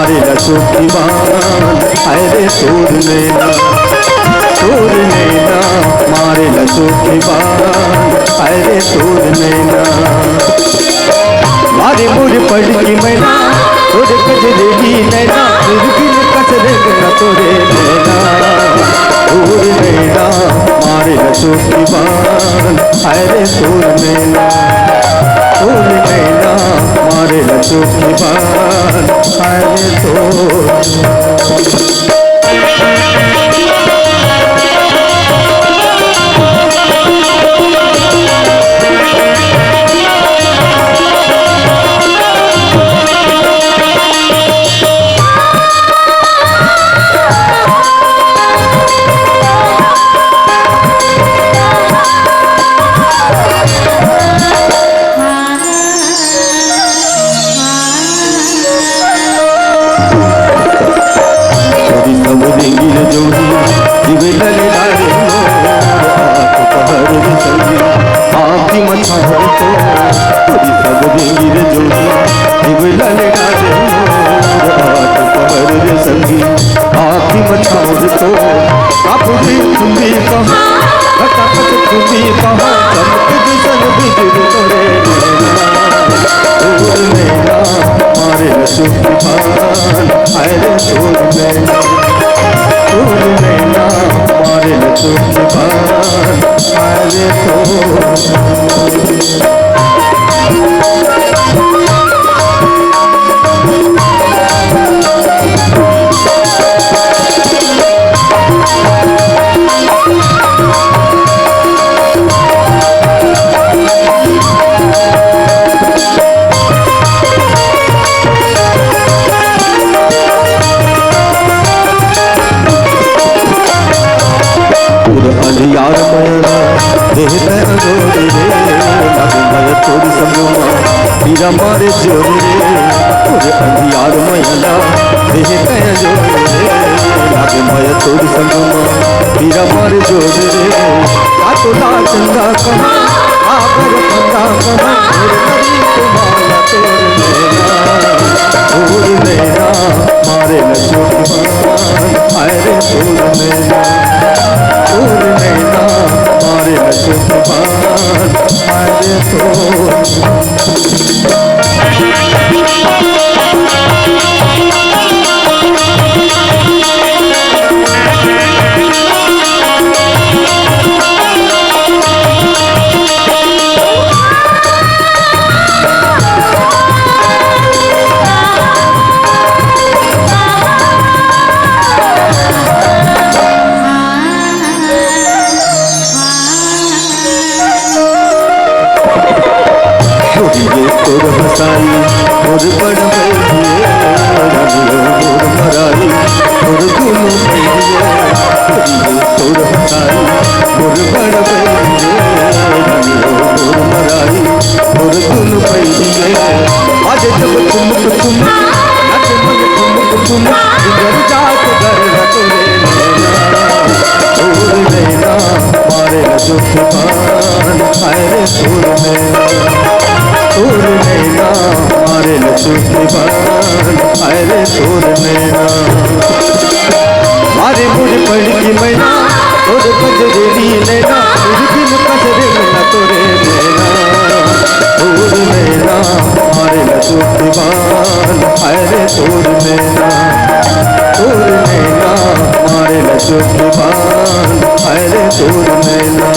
मारे लचोटी बान अरे तोर नैना मारे लचोटी बान अरे तोर नैना मारे मोर पड़ की मैना तोरे कजरेगी नैना फिर भी कसरे न तोरे नैना तोर नैना मारे लचोटी बान अरे तोर नैना मारे लचोटी बान अरे तोर यार मैना देह जोड़ी रे लगे थोड़ी समझोमा हीरा मारे जोड़ी रे पूरे अंधियार मैना देह जोड़ी रे लगे मैं थोड़ी समझोमा हीरा मारे जोड़ी रे आ तो ला चंदा कमा आकर बंदा कमा तुम्हारा तोर नैना मारे लचोटी बान अरे तोर नैना मारे लचोटी बान अरे तोर तोर हसाई मोर बड़ भैया मोर मराई मोर गुनु भैया तोर हसाई मोर बड़ भैया मोर मराई मोर गुनु भैया आज जब तुम नच मन तुम इधर जात घर तोरे नैना मारे लचोटी बान अरे तोर नैना मारे लचोटी बान अरे तोर नैना मारे मुझे पड़ की मैना तोर कजरेगी नैना फिर भी कसरे न तोरे नैना मारे लचोटी बान अरे तोर नैना मारे लचोटी बान अरे तोर नैना